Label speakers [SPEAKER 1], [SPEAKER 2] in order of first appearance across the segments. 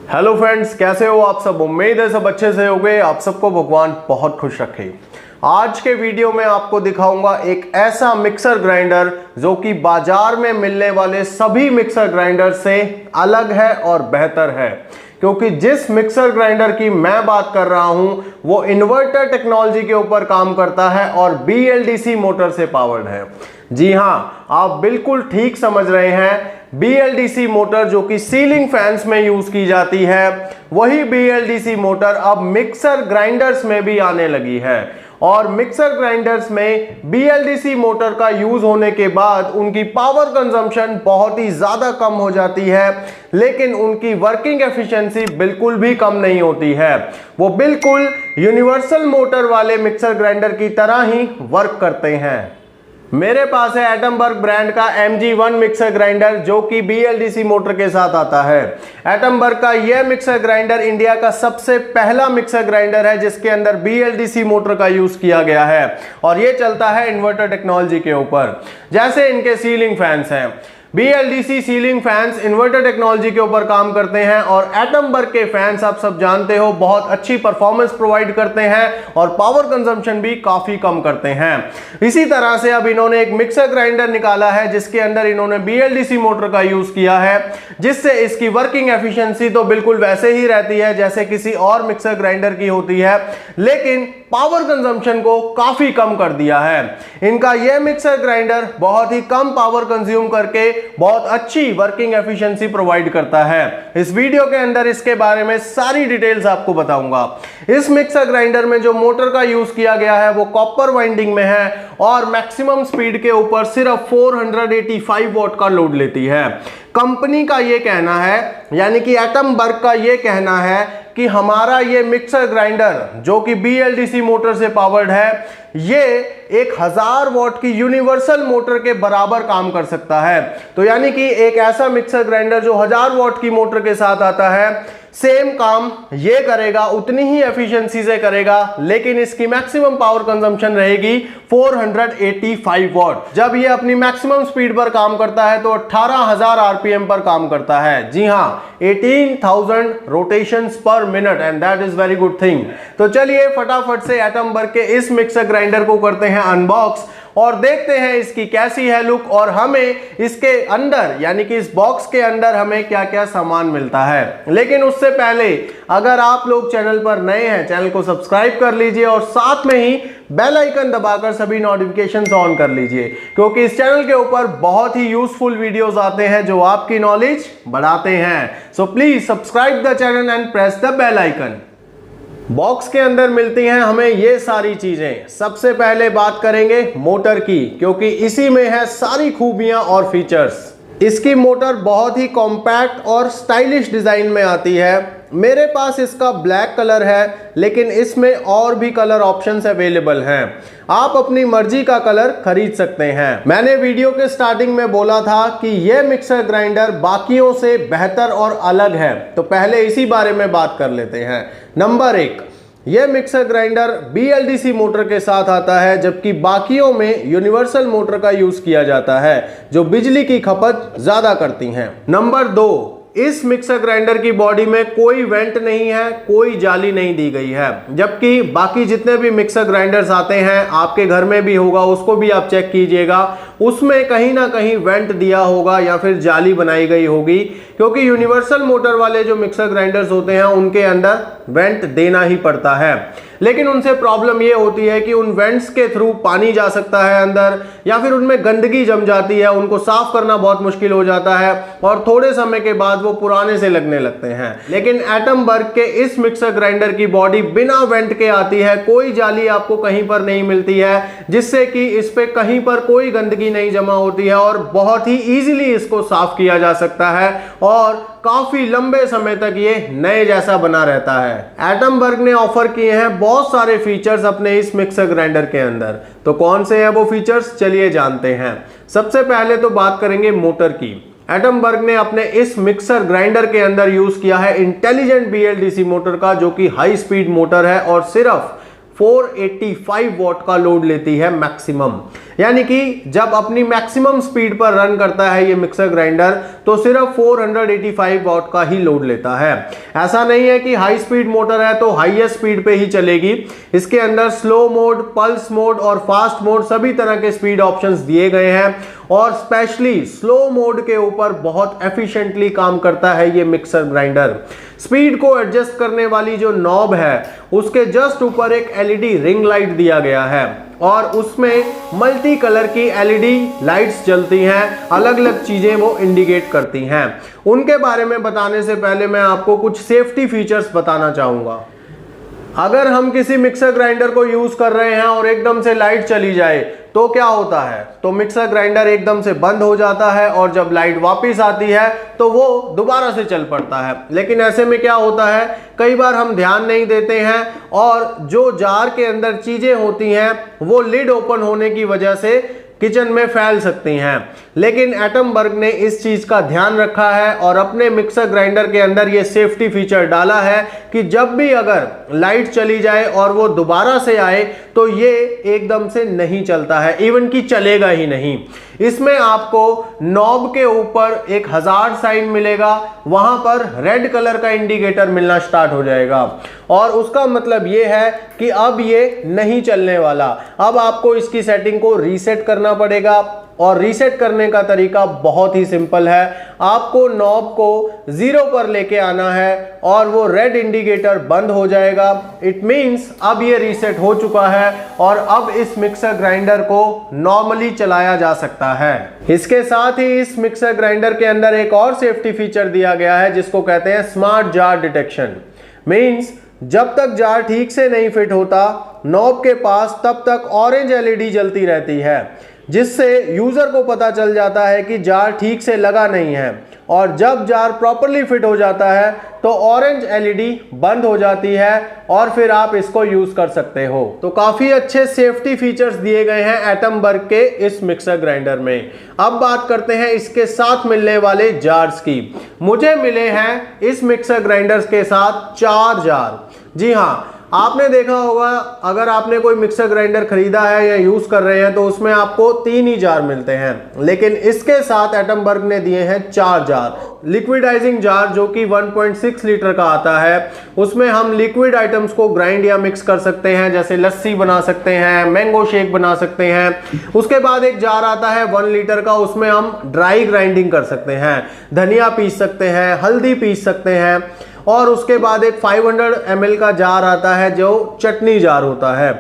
[SPEAKER 1] Hello friends, कैसे हो आप सब। उम्मीद है सब अच्छे से होंगे। आप सबको भगवान बहुत खुश रखे। आज के वीडियो में आपको दिखाऊंगा एक ऐसा मिक्सर ग्राइंडर जो कि बाजार में मिलने वाले सभी मिक्सर ग्राइंडर से अलग है और बेहतर है, क्योंकि जिस मिक्सर ग्राइंडर की मैं बात कर रहा हूं वो इन्वर्टर टेक्नोलॉजी के ऊपर काम करता है और BLDC मोटर से पावर्ड है। जी हां, आप बिल्कुल ठीक समझ रहे हैं। BLDC मोटर जो कि सीलिंग फैंस में यूज की जाती है, वही BLDC मोटर अब मिक्सर ग्राइंडर्स में भी आने लगी है। और मिक्सर ग्राइंडर्स में BLDC मोटर का यूज होने के बाद उनकी पावर कंजम्पशन बहुत ही ज्यादा कम हो जाती है, लेकिन उनकी वर्किंग एफिशिएंसी बिल्कुल भी कम नहीं होती है। वो बिल्कुल यूनिवर्सल मोटर वाले मिक्सर ग्राइंडर की तरह ही वर्क करते हैं। मेरे पास है एटमबर्ग ब्रांड का MG1 मिक्सर ग्राइंडर जो कि BLDC मोटर के साथ आता है। एटमबर्ग का यह मिक्सर ग्राइंडर इंडिया का सबसे पहला मिक्सर ग्राइंडर है जिसके अंदर BLDC मोटर का यूज किया गया है और यह चलता है इन्वर्टर टेक्नोलॉजी के ऊपर। जैसे इनके सीलिंग फैंस हैं, BLDC ceiling fans inverter technology के ऊपर काम करते हैं और एटमबर्ग के फैंस आप सब जानते हो बहुत अच्छी परफॉर्मेंस प्रोवाइड करते हैं और पावर कंजम्पशन भी काफी कम करते हैं। इसी तरह से अब इन्होंने एक मिक्सर ग्राइंडर निकाला है जिसके अंदर इन्होंने BLDC मोटर का यूज किया है, जिससे इसकी वर्किंग एफिशिएंसी तो बिल्कुल वैसे ही रहती है जैसे किसी और मिक्सर ग्राइंडर की होती है, लेकिन पावर कंजम्पशन को काफी कम कर दिया है। इनका यह मिक्सर ग्राइंडर बहुत ही कम पावर कंज्यूम करके बहुत अच्छी वर्किंग एफिशिएंसी प्रोवाइड करता है। इस वीडियो के अंदर इसके बारे में सारी डिटेल्स आपको बताऊंगा। इस मिक्सर ग्राइंडर में जो मोटर का यूज किया गया है वो कॉपर वाइंडिंग में है और मैक्सिमम स्पीड के ऊपर सिर्फ 485 वॉट का लोड लेती है। कंपनी का ये कहना है, यानी कि एटमबर्ग का ये कहना है कि हमारा ये मिक्सर ग्राइंडर जो कि BLDC मोटर से पावर्ड है, ये 1000 वॉट की यूनिवर्सल मोटर के बराबर काम कर सकता है। तो यानी कि एक ऐसा मिक्सर ग्राइंडर जो 1000 वॉट की मोटर के साथ आता है, सेम काम ये करेगा, उतनी ही एफिशिएंसी से करेगा, लेकिन इसकी मैक्सिमम पावर कंजम्पशन रहेगी 485 वॉट। जब ये अपनी मैक्सिमम स्पीड पर काम करता है तो 18000 RPM पर काम करता है। जी हां, 18,000 रोटेशंस पर minute, and that is very good thing. तो चलिए फटाफट से एटमबर्ग के इस मिक्सर ग्राइंडर को करते हैं अनबॉक्स और देखते हैं इसकी कैसी है लुक और हमें इसके अंदर, यानी कि इस बॉक्स के अंदर हमें क्या क्या सामान मिलता है। लेकिन उससे पहले अगर आप लोग चैनल पर नए हैं, चैनल को सब्सक्राइब कर लीजिए और साथ में ही बेल आइकन दबाकर सभी नोटिफिकेशंस ऑन कर लीजिए, क्योंकि इस चैनल के ऊपर बहुत ही यूजफुल वीडियोस आते हैं जो आपकी नॉलेज बढ़ाते हैं। So please subscribe the channel and press the bell icon. Box के अंदर मिलती हैं हमें ये सारी चीजें। सबसे पहले बात करेंगे मोटर की, क्योंकि इसी में है सारी खूबियां और फीचर्स। इसकी मोटर बहुत ही कॉम्पैक्ट और स्टाइलिश डिजाइन में आती है। मेरे पास इसका ब्लैक कलर है, लेकिन इसमें और भी कलर ऑप्शंस अवेलेबल हैं। आप अपनी मर्जी का कलर खरीद सकते हैं। मैंने वीडियो के स्टार्टिंग में बोला था कि यह मिक्सर ग्राइंडर बाकियों से बेहतर और अलग है, तो पहले इसी बारे में बात कर लेते हैं। नंबर 1, यह मिक्सर ग्राइंडर BLDC मोटर के साथ आता है, जबकि बाकियों में यूनिवर्सल मोटर का यूज किया जाता है जो बिजली की खपत ज्यादा करती हैं। नंबर 2, इस मिक्सर ग्राइंडर की बॉडी में कोई वेंट नहीं है, कोई जाली नहीं दी गई है, जबकि बाकी जितने भी मिक्सर ग्राइंडर्स आते हैं, आपके घर में भी होगा, उसको भी आप चेक कीजिएगा, उसमें कहीं ना कहीं वेंट दिया होगा या फिर जाली बनाई गई होगी, क्योंकि यूनिवर्सल मोटर वाले जो मिक्सर ग्राइंडर्स होते हैं उनके अंदर वेंट देना ही पड़ता है। लेकिन उनसे प्रॉब्लम ये होती है कि उन वेंट्स के थ्रू पानी जा सकता है अंदर, या फिर उनमें गंदगी जम जाती है, उनको साफ करना बहुत मुश्किल हो जाता है और थोड़े समय के बाद वो पुराने से लगने लगते हैं। लेकिन एटमबर्ग के इस मिक्सर ग्राइंडर की बॉडी बिना वेंट के आती है, कोई जाली आपको कहीं पर नहीं मिलती है, जिससे कि इस पे कहीं पर कोई गंदगी नहीं जमा होती है और बहुत ही इजीली इसको साफ किया जा सकता है और काफी लंबे समय तक ये नए जैसा बना रहता है। एटमबर्ग ने ऑफर किए हैं बहुत सारे फीचर्स अपने इस मिक्सर ग्राइंडर के अंदर। तो कौन से हैं वो फीचर्स, चलिए जानते हैं। सबसे पहले तो बात करेंगे मोटर की। एटमबर्ग ने अपने इस मिक्सर ग्राइंडर के अंदर यूज किया है इंटेलिजेंट BLDC मोटर का, जो कि हाई स्पीड मोटर है और सिर्फ 485 वॉट का लोड लेती है मैक्सिमम। यानी कि जब अपनी मैक्सिमम स्पीड पर रन करता है ये मिक्सर ग्राइंडर तो सिर्फ 485 वॉट का ही लोड लेता है। ऐसा नहीं है कि हाई स्पीड मोटर है तो हाईएस्ट स्पीड पे ही चलेगी। इसके अंदर स्लो मोड, पल्स मोड और फास्ट मोड सभी तरह के स्पीड ऑप्शंस दिए गए हैं और स्पेशली स्लो मोड के ऊपर बहुत एफिशिएंटली काम करता है ये मिक्सर ग्राइंडर। स्पीड को एडजस्ट करने वाली जो नॉब है उसके जस्ट ऊपर एक एलईडी रिंग लाइट दिया गया है और उसमें मल्टी कलर की एलईडी लाइट्स जलती हैं, अलग अलग चीजें वो इंडिकेट करती हैं। उनके बारे में बताने से पहले मैं आपको कुछ सेफ्टी फीचर्स बताना चाहूंगा। अगर हम किसी मिक्सर ग्राइंडर को यूज कर रहे हैं और एकदम से लाइट चली जाए तो क्या होता है, तो मिक्सर ग्राइंडर एकदम से बंद हो जाता है और जब लाइट वापस आती है तो वो दोबारा से चल पड़ता है। लेकिन ऐसे में क्या होता है, कई बार हम ध्यान नहीं देते हैं और जो जार के अंदर चीजें होती हैं वो लिड ओपन होने की वजह से किचन में फैल सकती हैं। लेकिन एटमबर्ग ने इस चीज का ध्यान रखा है और अपने मिक्सर ग्राइंडर के अंदर ये सेफ्टी फीचर डाला है कि जब भी अगर लाइट चली जाए और वो दोबारा से आए तो ये एकदम से नहीं चलता है, इवन कि चलेगा ही नहीं। इसमें आपको नॉब के ऊपर एक हजार्ड साइन मिलेगा, वहां पर रेड कलर का इंडिकेटर मिलना स्टार्ट हो जाएगा और उसका मतलब ये है कि अब ये नहीं चलने वाला। अब आपको इसकी सेटिंग को रीसेट करना पड़ेगा और रीसेट करने का तरीका बहुत ही सिंपल है। आपको नॉब को 0 पर लेके आना है और वो रेड इंडिकेटर बंद हो जाएगा। इट मींस अब ये रीसेट हो चुका है और अब इस मिक्सर ग्राइंडर को नॉर्मली चलाया जा सकता है। इसके साथ ही इस मिक्सर ग्राइंडर के अंदर एक और सेफ्टी फीचर दिया गया है जिसको कहते हैं स्मार्ट जार डिटेक्शन। मींस जब तक जार ठीक से नहीं फिट होता नॉब के पास तब तक ऑरेंज एलईडी जलती रहती है, जिससे यूजर को पता चल जाता है कि जार ठीक से लगा नहीं है और जब जार प्रॉपर्ली फिट हो जाता है तो ऑरेंज एलईडी बंद हो जाती है और फिर आप इसको यूज कर सकते हो। तो काफी अच्छे सेफ्टी फीचर्स दिए गए हैं एटमबर्ग के इस मिक्सर ग्राइंडर में। अब बात करते हैं इसके साथ मिलने वाले जार्स की। मुझे मिले हैं इस मिक्सर ग्राइंडर्स के साथ 4 जार। जी हाँ, आपने देखा होगा अगर आपने कोई मिक्सर ग्राइंडर खरीदा है या यूज कर रहे हैं तो उसमें आपको 3 ही जार मिलते हैं, लेकिन इसके साथ एटमबर्ग ने दिए हैं 4 जार। लिक्विडाइजिंग जार जो कि 1.6 लीटर का आता है, उसमें हम लिक्विड आइटम्स को ग्राइंड या मिक्स कर सकते हैं, जैसे लस्सी बना सकते हैं, मैंगो शेक बना सकते हैं। उसके बाद एक जार आता है 1 लीटर का, उसमें हम ड्राई ग्राइंडिंग कर सकते हैं, धनिया पीस सकते हैं, हल्दी पीस सकते हैं। और उसके बाद एक 500 ml का जार आता है जो चटनी जार होता है।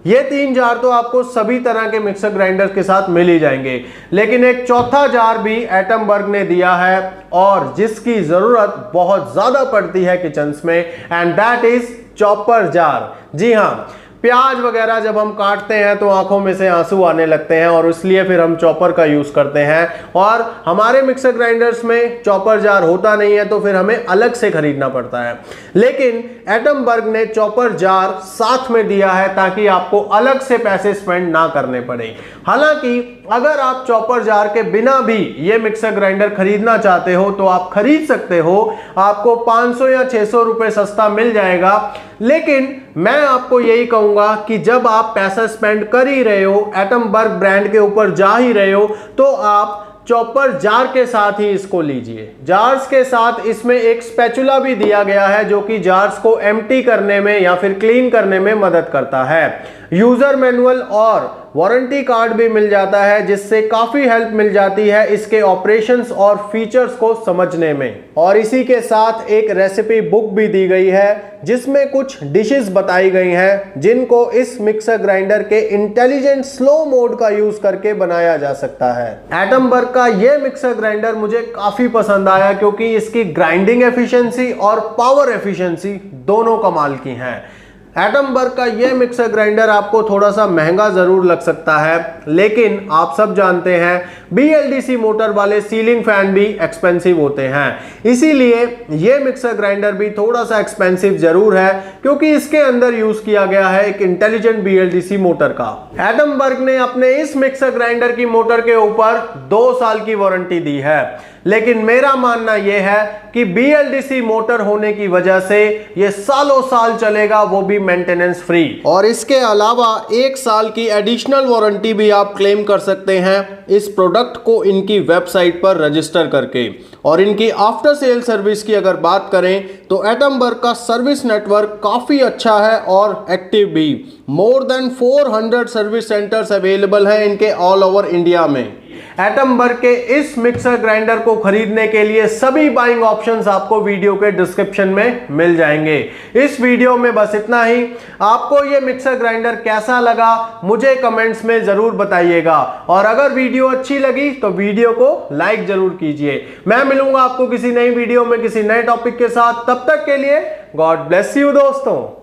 [SPEAKER 1] ये 3 जार तो आपको सभी तरह के मिक्सर ग्राइंडर के साथ मिल ही जाएंगे, लेकिन एक चौथा जार भी एटमबर्ग ने दिया है और जिसकी जरूरत बहुत ज्यादा पड़ती है किचन्स में, and that is chopper jar. जी हाँ, प्याज वगैरह जब हम काटते हैं तो आंखों में से आंसू आने लगते हैं और इसलिए फिर हम चॉपर का यूज करते हैं और हमारे मिक्सर ग्राइंडर्स में चॉपर जार होता नहीं है तो फिर हमें अलग से खरीदना पड़ता है। लेकिन एटमबर्ग ने चॉपर जार साथ में दिया है ताकि आपको अलग से पैसे स्पेंड ना करने पड़े। हालांकि अगर आप चॉपर जार के बिना भी ये मिक्सर ग्राइंडर खरीदना चाहते हो तो आप खरीद सकते हो, आपको 500 या 600 रुपए सस्ता मिल जाएगा। लेकिन मैं आपको यही कहूंगा कि जब आप पैसा स्पेंड कर ही रहे हो, एटमबर्ग ब्रांड के ऊपर जा ही रहे हो, तो आप चॉपर जार के साथ ही इसको लीजिए। जार्स के साथ इसमें एक स्पैचुला भी दिया गया है जो कि जार्स को एम्प्टी करने में या फिर क्लीन करने में मदद करता है। यूजर मैनुअल और वारंटी कार्ड भी मिल जाता है जिससे काफी हेल्प मिल जाती है इसके ऑपरेशंस और फीचर्स को समझने में। और इसी के साथ एक रेसिपी बुक भी दी गई है जिसमें कुछ डिशेस बताई गई हैं जिनको इस मिक्सर ग्राइंडर के इंटेलिजेंट स्लो मोड का यूज करके बनाया जा सकता है। एटमबर्ग का यह मिक्सर ग्राइंडर मुझे काफी पसंद आया क्योंकि इसकी ग्राइंडिंग एफिशिएंसी और पावर एफिशिएंसी दोनों कमाल की हैं। एटमबर्ग का यह मिक्सर ग्राइंडर आपको थोड़ा सा महंगा जरूर लग सकता है, लेकिन आप सब जानते हैं BLDC मोटर वाले सीलिंग फैन भी एक्सपेंसिव होते हैं, इसीलिए यह मिक्सर ग्राइंडर भी थोड़ा सा एक्सपेंसिव जरूर है क्योंकि इसके अंदर यूज किया गया है एक इंटेलिजेंट BLDC मोटर का। एटमबर्ग ने अपने इस मिक्सर ग्राइंडर की मोटर के ऊपर 2 साल की वारंटी दी है। लेकिन मेरा मानना यह है कि BLDC मोटर होने की वजह से यह सालों साल चलेगा, वो भी मेंटेनेंस फ्री। और इसके अलावा 1 साल की एडिशनल वारंटी भी आप क्लेम कर सकते हैं इस प्रोडक्ट को इनकी वेबसाइट पर रजिस्टर करके। और इनकी आफ्टर सेल सर्विस की अगर बात करें तो एटमबर्ग का सर्विस नेटवर्क काफी अच्छा है और एक्टिव भी। More than 400 service centres available हैं इनके ऑल ओवर इंडिया में। एटमबर्ग के इस मिक्सर ग्राइंडर को खरीदने के लिए सभी बाइंग ऑप्शंस आपको वीडियो के डिस्क्रिप्शन में मिल जाएंगे। इस वीडियो में बस इतना ही। आपको यह मिक्सर ग्राइंडर कैसा लगा मुझे कमेंट्स में जरूर बताइएगा, और अगर वीडियो अच्छी लगी तो वीडियो को लाइक जरूर कीजिए। मैं मिलूंगा आपको किसी नई वीडियो में किसी नए टॉपिक के साथ। तब तक के लिए गॉड ब्लेस यू दोस्तों।